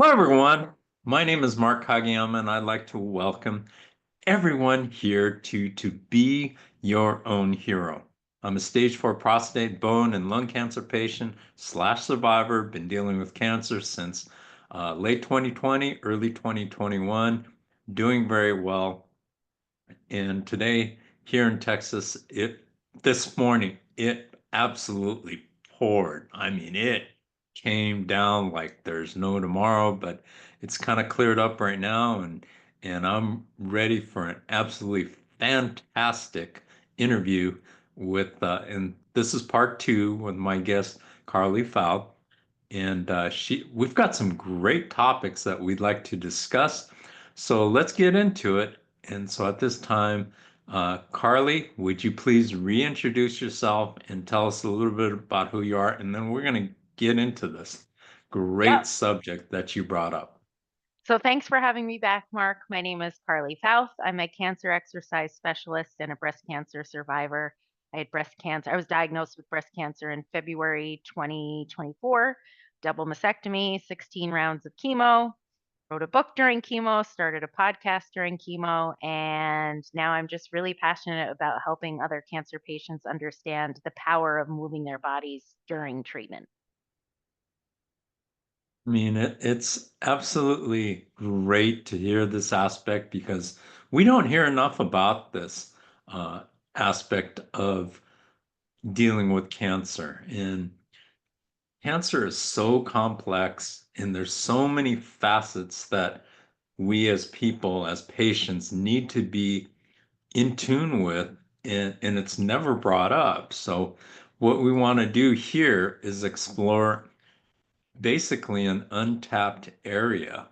Hello, everyone. My name is Mark Kageyama, and I'd like to welcome everyone here to Be Your Own Hero. I'm a stage 4 prostate, bone, and lung cancer patient slash survivor. Been dealing with cancer since late 2020, early 2021, doing very well. And today here in Texas, this morning, it absolutely poured. I mean, it came down like there's no tomorrow, but it's kind of cleared up right now, and I'm ready for an absolutely fantastic interview with and this is part two with my guest Carly Fauth. And we've got some great topics that we'd like to discuss. So let's get into it. And so at this time, Carly, would you please reintroduce yourself and tell us a little bit about who you are? And then we're going to get into this Yep. great subject that you brought up. So thanks for having me back, Mark. My name is Carly Fauth. I'm a cancer exercise specialist and a breast cancer survivor. I had breast cancer. I was diagnosed with breast cancer in February 2024, double mastectomy, 16 rounds of chemo, wrote a book during chemo, started a podcast during chemo, and now I'm just really passionate about helping other cancer patients understand the power of moving their bodies during treatment. I mean, it's absolutely great to hear this aspect because we don't hear enough about this uh, aspect of dealing with cancer. And cancer is so complex, and there's so many facets that we as people, as patients, need to be in tune with, and it's never brought up. So, what we want to do here is explore basically an untapped area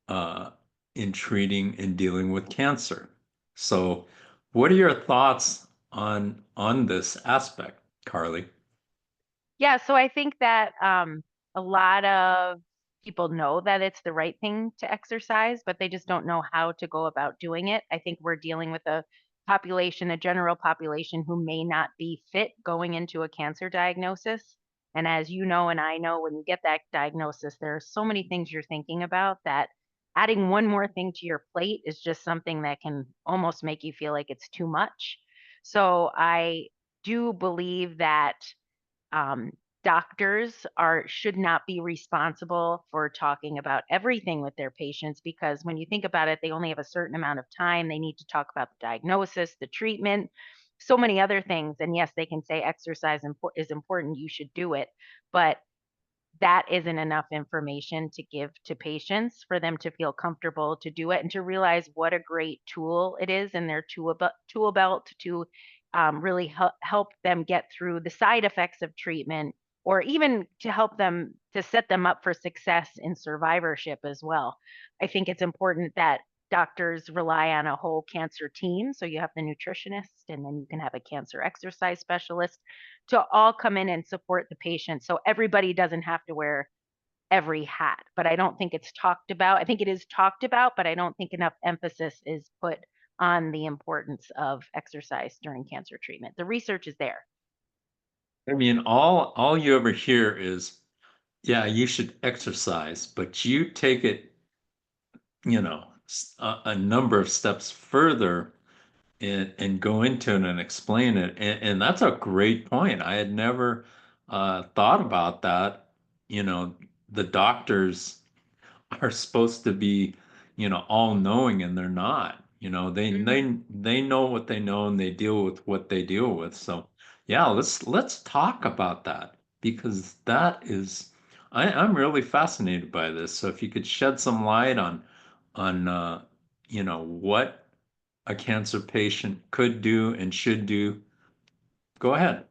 uh, in treating and dealing with cancer. So, what are your thoughts on this aspect, Carly? Yeah, so I think that a lot of people know that it's the right thing to exercise, but they just don't know how to go about doing it. I think we're dealing with a population, a general population who may not be fit going into a cancer diagnosis. And as you know, and I know, when you get that diagnosis, there are so many things you're thinking about that adding one more thing to your plate is just something that can almost make you feel like it's too much. So I do believe that um, doctors are should not be responsible for talking about everything with their patients, because when you think about it, they only have a certain amount of time. They need to talk about the diagnosis, the treatment, so many other things. And yes, they can say exercise is important, you should do it, but that isn't enough information to give to patients for them to feel comfortable to do it and to realize what a great tool it is in their tool belt to really help them get through the side effects of treatment, or even to help them to set them up for success in survivorship as well. I think it's important that doctors rely on a whole cancer team. So you have the nutritionist, and then you can have a cancer exercise specialist to all come in and support the patient. So everybody doesn't have to wear every hat, but I don't think it's talked about. I think it is talked about, but I don't think enough emphasis is put on the importance of exercise during cancer treatment. The research is there. I mean, all you ever hear is, yeah, you should exercise, but you take it, a number of steps further and go into it and explain it. And that's a great point. I had never thought about that. You know, the doctors are supposed to be, all knowing, and they're not. You know, Mhm. they know what they know, and they deal with what they deal with. So yeah, let's talk about that because I'm really fascinated by this. So if you could shed some light on what a cancer patient could do and should do, go ahead.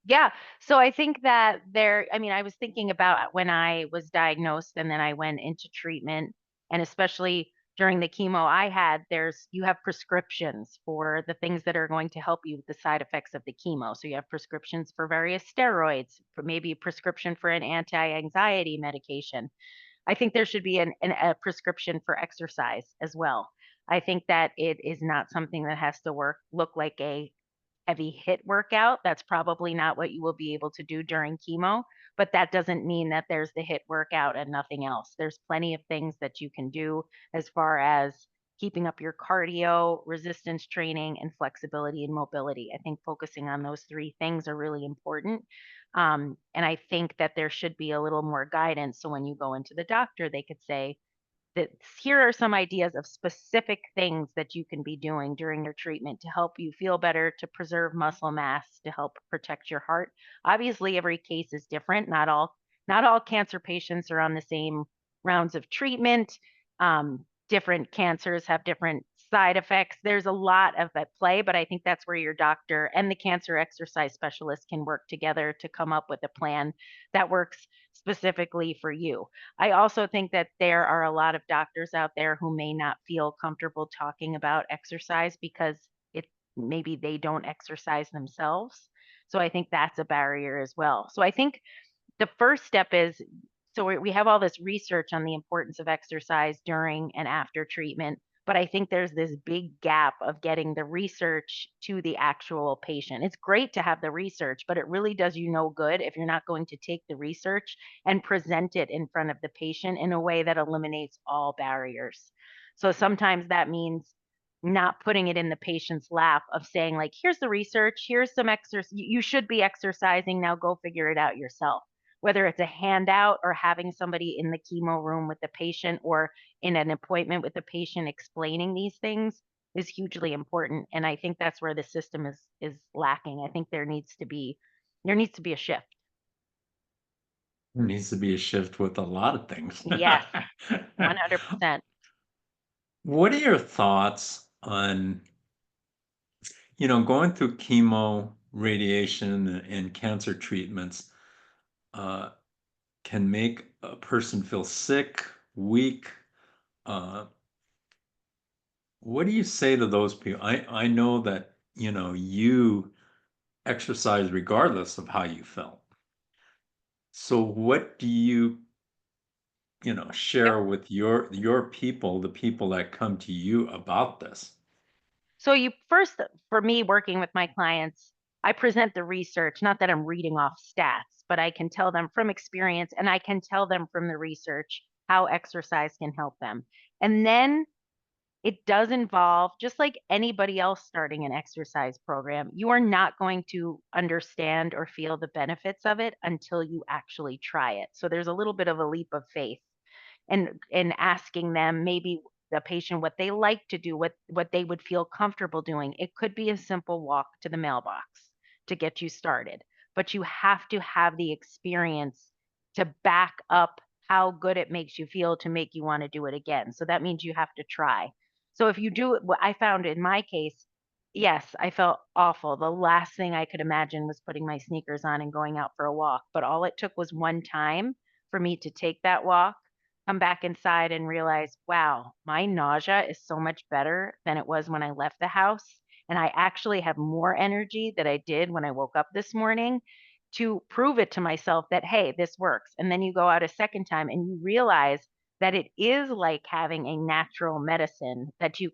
Yeah. So I think that I mean, I was thinking about when I was diagnosed and then I went into treatment, and especially during the chemo I had, you have prescriptions for the things that are going to help you with the side effects of the chemo. So you have prescriptions for various steroids, for maybe a prescription for an anti-anxiety medication. I think there should be a prescription for exercise as well. I think that it is not something that has to look like a heavy hit workout. That's probably not what you will be able to do during chemo, but that doesn't mean that there's the hit workout and nothing else. There's plenty of things that you can do as far as keeping up your cardio, resistance training, and flexibility and mobility. I think focusing on those three things are really important. And I think that there should be a little more guidance. So when you go into the doctor, they could say, that here are some ideas of specific things that you can be doing during your treatment to help you feel better, to preserve muscle mass, to help protect your heart. Obviously, every case is different. Not all cancer patients are on the same rounds of treatment. Different cancers have different side effects. There's a lot of at play, but I think that's where your doctor and the cancer exercise specialist can work together to come up with a plan that works specifically for you. I also think that there are a lot of doctors out there who may not feel comfortable talking about exercise because it maybe they don't exercise themselves. So I think that's a barrier as well. So I think the first step is, so we have all this research on the importance of exercise during and after treatment, but I think there's this big gap of getting the research to the actual patient. It's great to have the research, but it really does you no good if you're not going to take the research and present it in front of the patient in a way that eliminates all barriers. So sometimes that means not putting it in the patient's lap of saying, like, here's the research, here's some exercise, you should be exercising, now go figure it out yourself. Whether it's a handout or having somebody in the chemo room with the patient or in an appointment with the patient explaining these things is hugely important. And I think that's where the system is lacking. I think there needs to be a shift. There needs to be a shift with a lot of things. Yes, 100%. What are your thoughts on, going through chemo, radiation, and cancer treatments, uh, can make a person feel sick, weak. Uh, what do you say to those people? I know that, you exercise regardless of how you felt. So what do Yep. share with your people, the people that come to you about this? So you first, for me working with my clients, I present the research, not that I'm reading off stats, but I can tell them from experience and I can tell them from the research how exercise can help them. And then it does involve, just like anybody else starting an exercise program, you are not going to understand or feel the benefits of it until you actually try it. So there's a little bit of a leap of faith and asking them, maybe the patient, what they like to do, what they would feel comfortable doing. It could be a simple walk to the mailbox to get you started, but you have to have the experience to back up how good it makes you feel to make you want to do it again. So that means you have to try. So if you do it, what I found in my case, yes, I felt awful. The last thing I could imagine was putting my sneakers on and going out for a walk. But all it took was one time for me to take that walk, come back inside and realize, wow, my nausea is so much better than it was when I left the house. And I actually have more energy that I did when I woke up this morning to prove it to myself that, hey, this works. And then you go out a second time and you realize that it is like having a natural medicine that you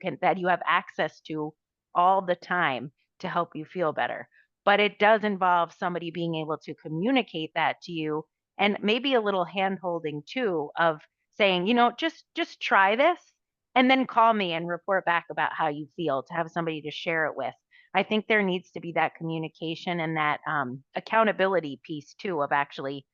have access to all the time to help you feel better. But it does involve somebody being able to communicate that to you and maybe a little hand holding too of saying, just try this and then call me and report back about how you feel, to have somebody to share it with. I think there needs to be that communication and that accountability piece too of actually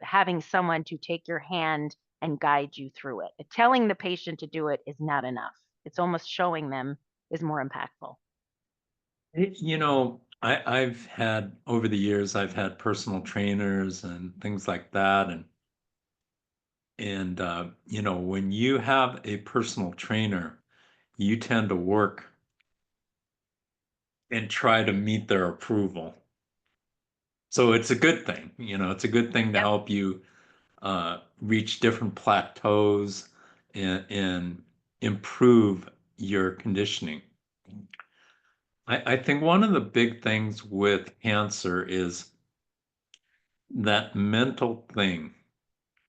having someone to take your hand and guide you through it. Telling the patient to do it is not enough. It's almost showing them is more impactful. I've had over the years, I've had personal trainers and things like that. And when you have a personal trainer, you tend to work and try to meet their approval. So it's a good thing, it's a good thing to Yep. help you reach different plateaus and improve your conditioning. I think one of the big things with cancer is that mental thing.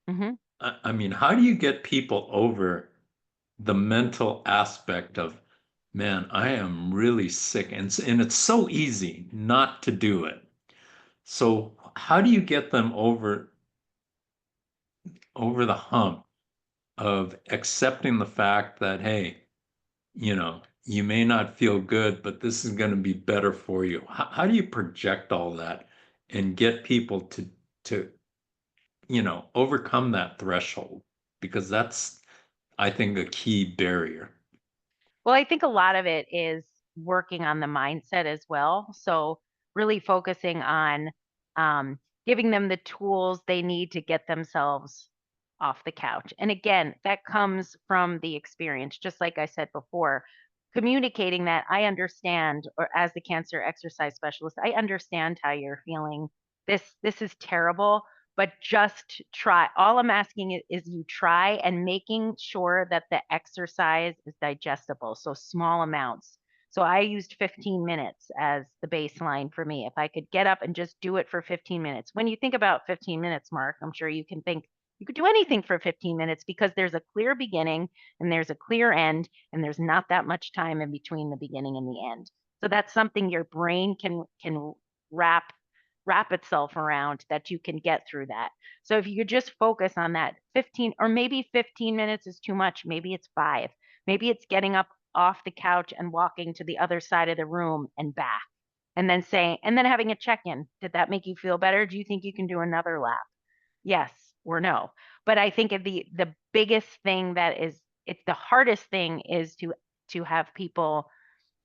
Hmm. I mean, how do you get people over the mental aspect of Man, I am really sick, and it's so easy not to do it. So how do you get them over the hump of accepting the fact that, hey, you may not feel good, but this is going to be better for you? How do you project all that and get people to overcome that threshold? Because that's, I think, a key barrier. Well, I think a lot of it is working on the mindset as well. So, really focusing on um, giving them the tools they need to get themselves off the couch. And again, that comes from the experience, just like I said before, communicating that I understand, or as the cancer exercise specialist, I understand how you're feeling. This is terrible, but just try. All I'm asking is you try, and making sure that the exercise is digestible. So small amounts. So I used 15 minutes as the baseline for me. If I could get up and just do it for 15 minutes. When you think about 15 minutes, Mark, I'm sure you can think you could do anything for 15 minutes because there's a clear beginning and there's a clear end, and there's not that much time in between the beginning and the end. So that's something your brain can wrap wrap itself around, that you can get through that. So if you could just focus on that 15, or maybe 15 minutes is too much, maybe it's 5. Maybe it's getting up off the couch and walking to the other side of the room and back. And then saying, and then having a check-in. Did that make you feel better? Do you think you can do another lap? Yes or no. But I think the biggest thing that is, it's the hardest thing is to have people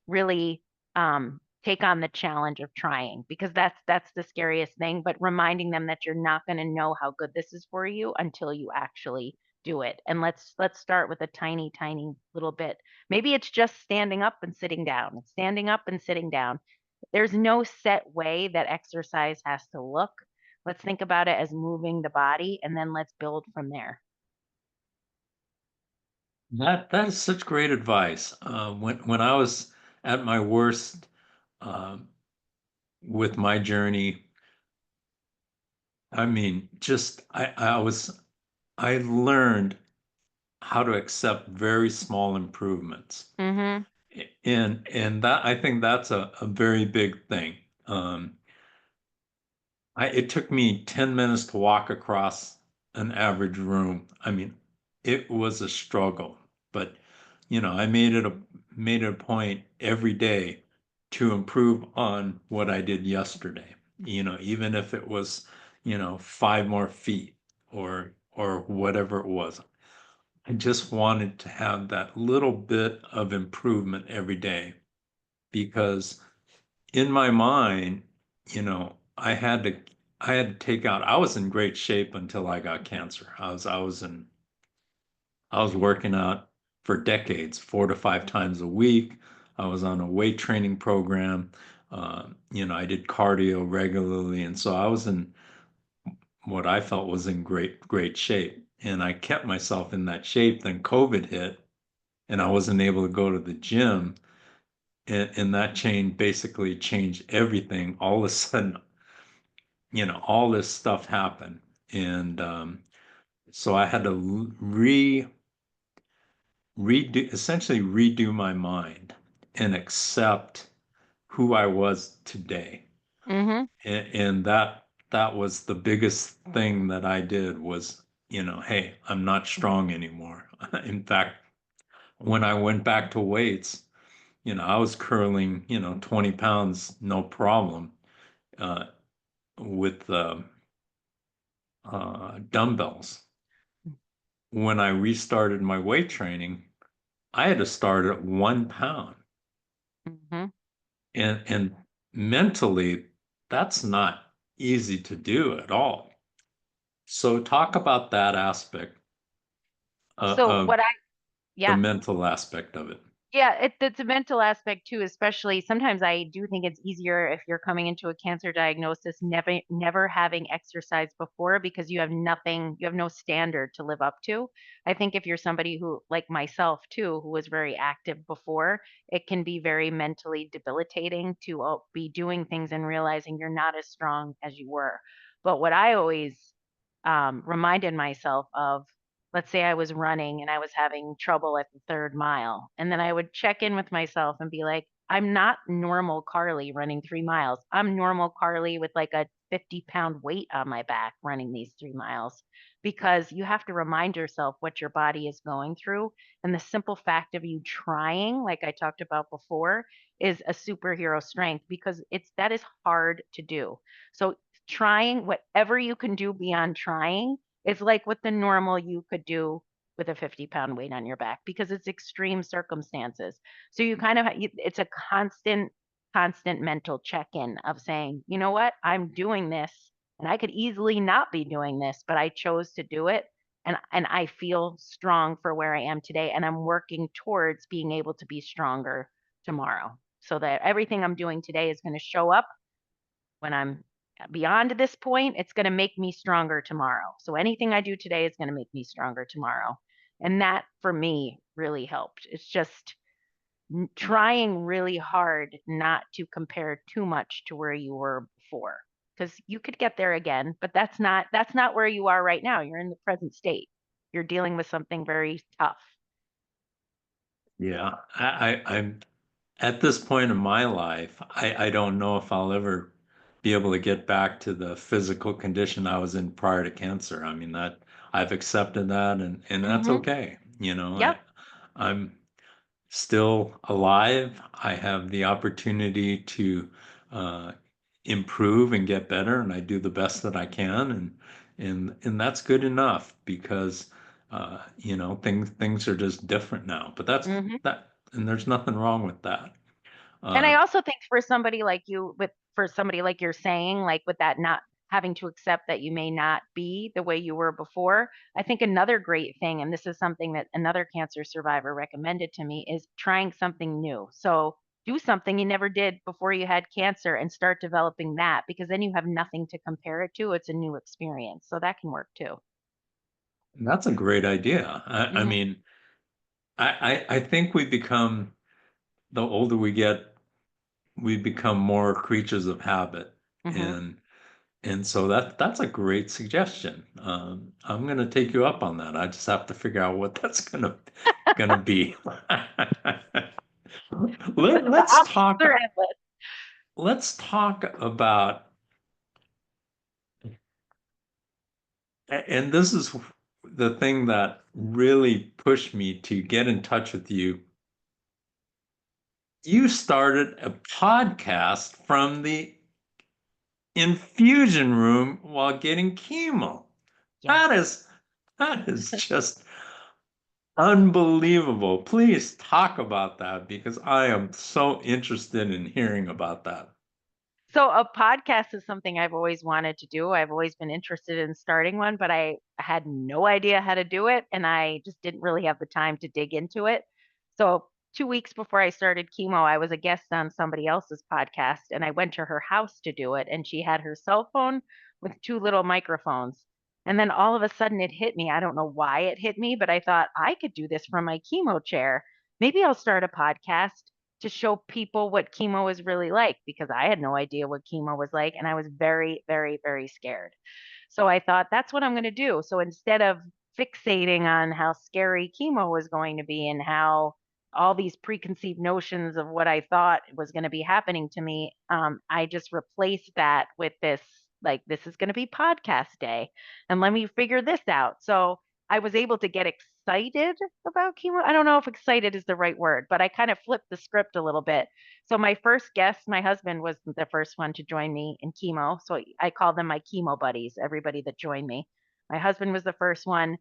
really take on the challenge of trying, because that's the scariest thing. But reminding them that you're not going to know how good this is for you until you actually do it. And let's start with a tiny little bit. Maybe it's just standing up and sitting down. It's standing up and sitting down. There's no set way that exercise has to look. Let's think about it as moving the body, and then let's build from there. That is such great advice. When I was at my worst with my journey, I mean, just I learned how to accept very small improvements. Mhm. And that, I think that's a very big thing. It took me 10 minutes to walk across an average room. I mean, it was a struggle, but I made it a point every day to improve on what I did yesterday. Even if it was, 5 more feet or whatever it was. I just wanted to have that little bit of improvement every day because in my mind, I had to take out, I was in great shape until I got cancer. I was working out for decades, 4 to 5 times a week. I was on a weight training program. I did cardio regularly. And so I was in what I felt was in great shape. And I kept myself in that shape. Then COVID hit and I wasn't able to go to the gym. And that change basically changed everything. All of a sudden, all this stuff happened. And so I had to essentially redo my mind and accept who I was today. Mhm. And that was the biggest thing that I did was, hey, I'm not strong anymore. In fact, when I went back to weights, I was curling, 20 pounds, no problem, uh, with dumbbells. When I restarted my weight training, I had to start at 1 pound. Mhm. And mentally, that's not easy to do at all. So talk about that aspect So of what I the yeah. mental aspect of it. Yeah, it's a mental aspect too, especially sometimes I do think it's easier if you're coming into a cancer diagnosis never having exercised before, because you have no standard to live up to. I think if you're somebody who, like myself too, who was very active before, it can be very mentally debilitating to be doing things and realizing you're not as strong as you were. But what I always reminded myself of let's say I was running and I was having trouble at the third mile. And then I would check in with myself and be like, I'm not normal Carly running 3 miles. I'm normal Carly with like a 50-pound weight on my back running these 3 miles, because you have to remind yourself what your body is going through. And the simple fact of you trying, like I talked about before, is a superhero strength, because that is hard to do. So trying whatever you can do beyond trying is like what the normal you could do with a 50-pound weight on your back, because it's extreme circumstances. So you kind of, it's a constant mental check-in of saying, you know what, I'm doing this and I could easily not be doing this, but I chose to do it. And I feel strong for where I am today. And I'm working towards being able to be stronger tomorrow, so that everything I'm doing today is going to show up when I'm beyond this point. It's going to make me stronger tomorrow. So anything I do today is going to make me stronger tomorrow. And that for me really helped. It's just trying really hard not to compare too much to where you were before, because you could get there again, but that's not where you are right now. You're in the present state. You're dealing with something very tough. Yeah, I'm at this point in my life, I don't know if I'll ever be able to get back to the physical condition I was in prior to cancer. I mean that I've accepted that, and that's Mhm. okay. You know, Yep. I'm still alive. I have the opportunity to uh, improve and get better, and I do the best that I can, and that's good enough because things are just different now. But that's Mhm. that, and there's nothing wrong with that. And Uh, I also think for somebody like you, for somebody like you're saying, like with that not having to accept that you may not be the way you were before, I think another great thing, and this is something that another cancer survivor recommended to me, is trying something new. So do something you never did before you had cancer and start developing that, because then you have nothing to compare it to. It's a new experience. So that can work too. that's a great idea. I Hmm. mean, I think the older we get, we become more creatures of habit, Hmm. and so that's a great suggestion. I'm gonna take you up on that. I just have to figure out what that's gonna be. The Let's options talk. are endless. Let's talk about, and this is the thing that really pushed me to get in touch with you. You started a podcast from the infusion room while getting chemo. Yes. That is that is just unbelievable. Please talk about that because I am so interested in hearing about that. So a podcast is something I've always wanted to do. I've always been interested in starting one, but I had no idea how to do it, and I just didn't really have the time to dig into it. So 2 weeks before I started chemo, I was a guest on somebody else's podcast, and I went to her house to do it, and she had her cell phone with two little microphones. And then all of a sudden it hit me. I don't know why it hit me, but I thought I could do this from my chemo chair. Maybe I'll start a podcast to show people what chemo is really like, because I had no idea what chemo was like and I was very, very, very scared. So I thought that's what I'm going to do. So instead of fixating on how scary chemo was going to be and how all these preconceived notions of what I thought was going to be happening to me, I just replaced that with this, like, this is going to be podcast day and let me figure this out. So I was able to get excited about chemo. I don't know if excited is the right word, but I kind of flipped the script a little bit. So my first guest, my husband, was the first one to join me in chemo. So I call them my chemo buddies, everybody that joined me. My husband was the first one.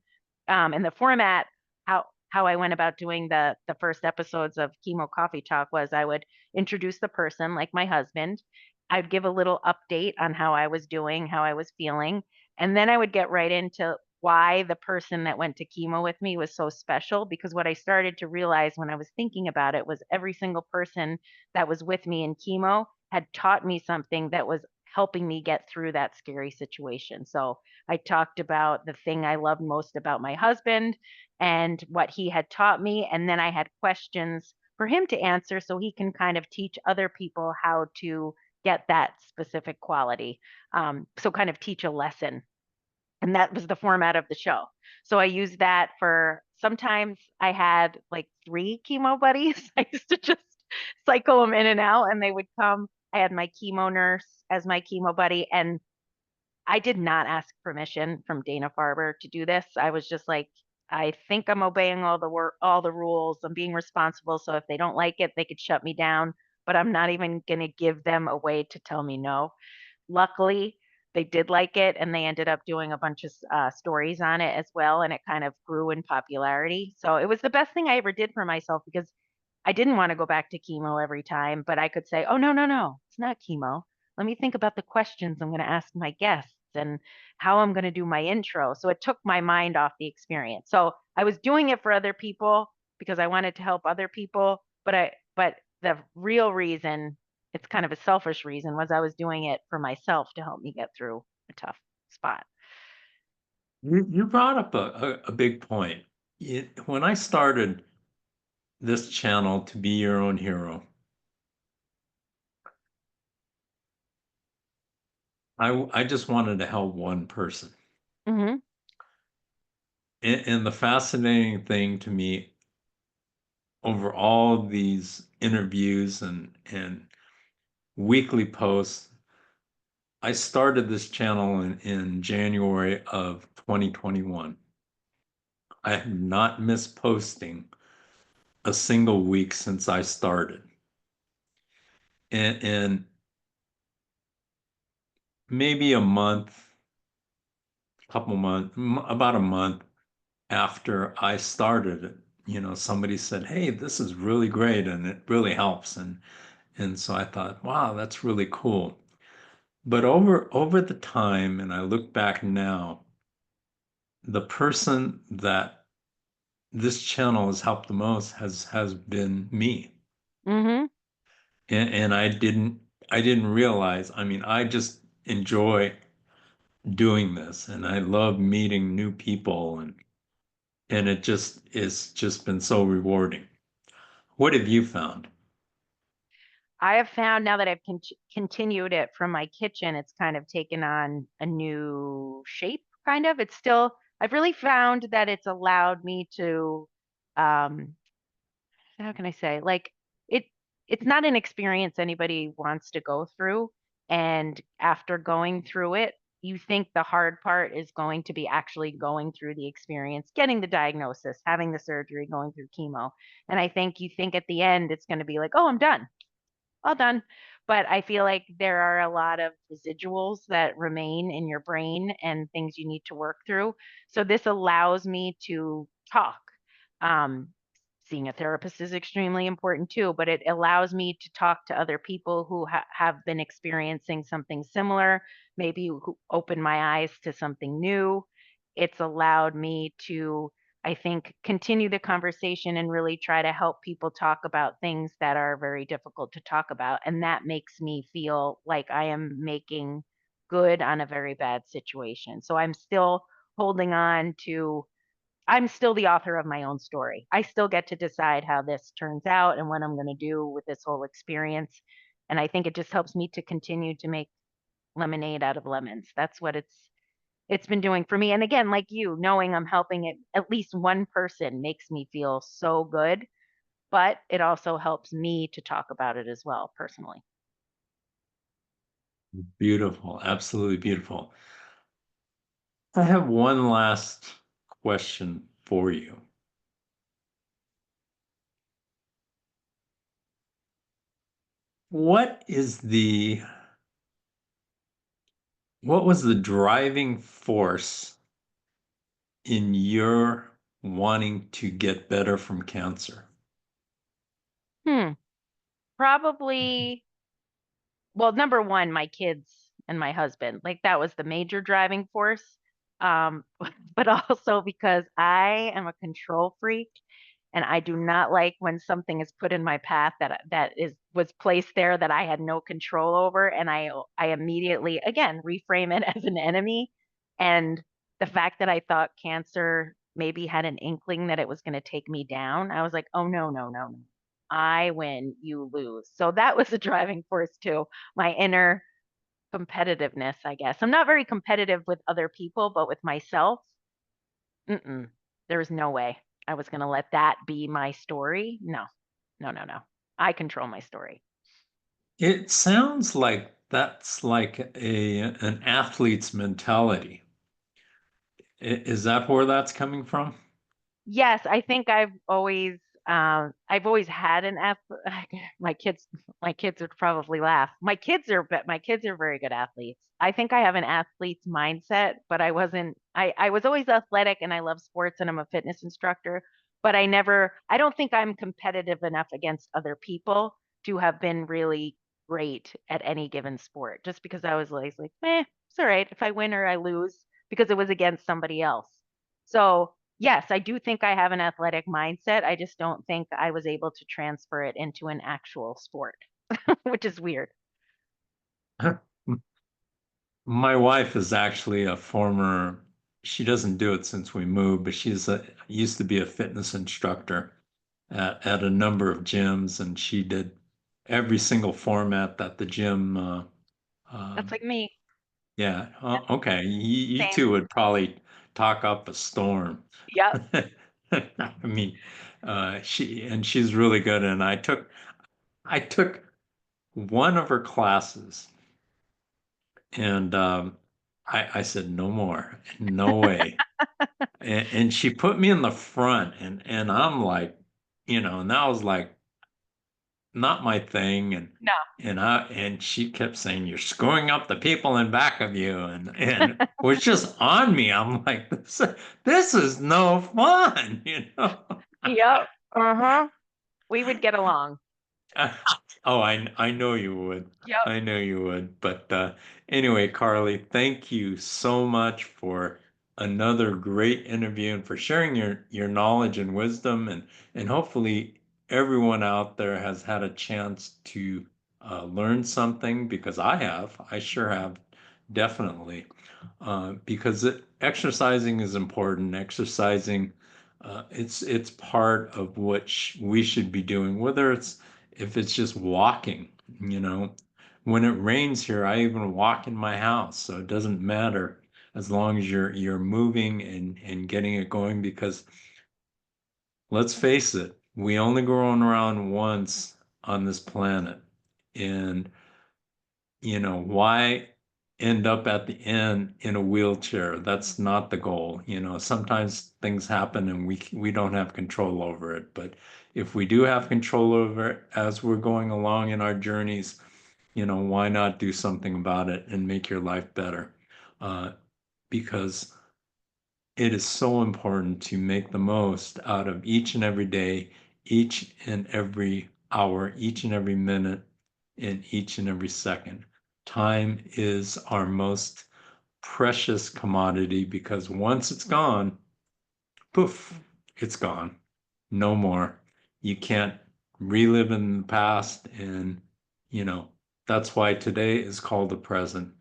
And the format, how I went about doing the first episodes of Chemo Coffee Talk, was I would introduce the person, like my husband. I'd give a little update on how I was doing, how I was feeling, and then I would get right into why the person that went to chemo with me was so special. Because what I started to realize when I was thinking about it was every single person that was with me in chemo had taught me something that was helping me get through that scary situation. So I talked about the thing I loved most about my husband and what he had taught me. And then I had questions for him to answer so he can kind of teach other people how to get that specific quality. So kind of teach a lesson. And that was the format of the show. So I used that for sometimes I had like three chemo buddies. I used to just cycle them in and out and they would come. I had my chemo nurse as my chemo buddy, and I did not ask permission from Dana Farber to do this. I was just like, I think I'm obeying all the rules. I'm being responsible. So if they don't like it, they could shut me down, but I'm not even going to give them a way to tell me no. Luckily, they did like it and they ended up doing a bunch of stories on it as well. And it kind of grew in popularity. So it was the best thing I ever did for myself because I didn't want to go back to chemo every time, but I could say, oh, no, no, no, it's not chemo. Let me think about the questions I'm going to ask my guests and how I'm going to do my intro. So it took my mind off the experience. So I was doing it for other people because I wanted to help other people, but the real reason, it's kind of a selfish reason, was I was doing it for myself to help me get through a tough spot. You brought up a big point. When I started this channel to be your own hero, I just wanted to help one person. Hmm. And the fascinating thing to me over all of these interviews and weekly posts, I started this channel in January of 2021. I have not missed posting a single week since I started. And maybe a month, couple months, about a month after I started it, somebody said, "Hey, this is really great and it really helps." And so I thought, "Wow, that's really cool." But over the time, and I look back now, the person that this channel has helped the most has been me. Hmm. And I didn't realize, I mean, I just enjoy doing this and I love meeting new people and it's just been so rewarding. What have you found? I have found now that I've continued it from my kitchen, it's kind of taken on a new shape, kind of. It's still, I've really found that it's allowed me to, um, how can I say, like it, it's not an experience anybody wants to go through. And after going through it, you think the hard part is going to be actually going through the experience, getting the diagnosis, having the surgery, going through chemo. And I think you think at the end it's going to be like, oh, I'm done, all done. But I feel like there are a lot of residuals that remain in your brain and things you need to work through. So this allows me to talk. Um, Seeing a therapist is extremely important too, but it allows me to talk to other people who have been experiencing something similar, maybe who open my eyes to something new. It's allowed me to, I think, continue the conversation and really try to help people talk about things that are very difficult to talk about. And that makes me feel like I am making good on a very bad situation. So I'm still holding on to, I'm still the author of my own story. I still get to decide how this turns out and what I'm going to do with this whole experience. And I think it just helps me to continue to make lemonade out of lemons. That's what it's been doing for me. And again, like you, knowing I'm helping it at least one person makes me feel so good, but it also helps me to talk about it as well personally. Beautiful, absolutely beautiful. I have one last question for you. What is what was the driving force in your wanting to get better from cancer? Hmm. Probably, well, number one, my kids and my husband. Like that was the major driving force. Um, but also because I am a control freak and I do not like when something is put in my path that is was placed there that I had no control over, and I immediately again reframe it as an enemy. And the fact that I thought cancer maybe had an inkling that it was going to take me down, I was like, oh no, no, no, no. I win, you lose. So that was a driving force too. My inner competitiveness, I guess. I'm not very competitive with other people, but with myself, mm-mm, there's no way I was going to let that be my story. No, no, no, no. I control my story. It sounds like that's like an athlete's mentality. Is that where that's coming from? Yes, I think I've always had an ath my kids my kids would probably laugh. My kids are very good athletes. I think I have an athlete's mindset, but I was always athletic and I love sports and I'm a fitness instructor, but I don't think I'm competitive enough against other people to have been really great at any given sport. Just because I was always like, it's all right if I win or I lose because it was against somebody else. So yes, I do think I have an athletic mindset. I just don't think I was able to transfer it into an actual sport, which is weird. My wife is actually a former, she doesn't do it since we moved, but used to be a fitness instructor at a number of gyms, and she did every single format that the gym, That's um, like me. yeah, Yep, okay, you same. two would probably talk up a storm. Yep. I mean, she's really good, and I took one of her classes. And I said, no more, no way. And she put me in the front, and I'm like, and that was like not my thing. No. And she kept saying, you're screwing up the people in back of you, and was just on me. I'm like, this is no fun. Yep. Uh-huh. We would get along. Oh, I know you would. Yep. I know you would. But anyway, Carly, thank you so much for another great interview and for sharing your knowledge and wisdom and hopefully everyone out there has had a chance to learn something because I have. I sure have, definitely. Because exercising is important. Exercising, it's part of what we should be doing, whether it's if it's just walking, you know. When it rains here, I even walk in my house, so it doesn't matter as long as you're moving and getting it going because let's face it, we only go around once on this planet. And why end up at the end in a wheelchair? That's not the goal. Sometimes things happen and we don't have control over it. But if we do have control over it as we're going along in our journeys, why not do something about it and make your life better? Because it is so important to make the most out of each and every day, each and every hour, each and every minute, and each and every second. Time is our most precious commodity because once it's gone, poof, it's gone. No more. You can't relive in the past. And, you know, that's why today is called the present.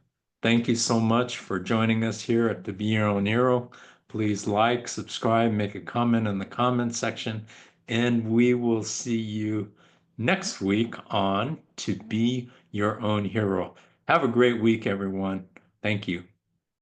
Thank you so much for joining us here at the Be Your Own Hero. Please like, subscribe, make a comment in the comment section, and we will see you next week on To Be Your Own Hero. Have a great week, everyone. Thank you.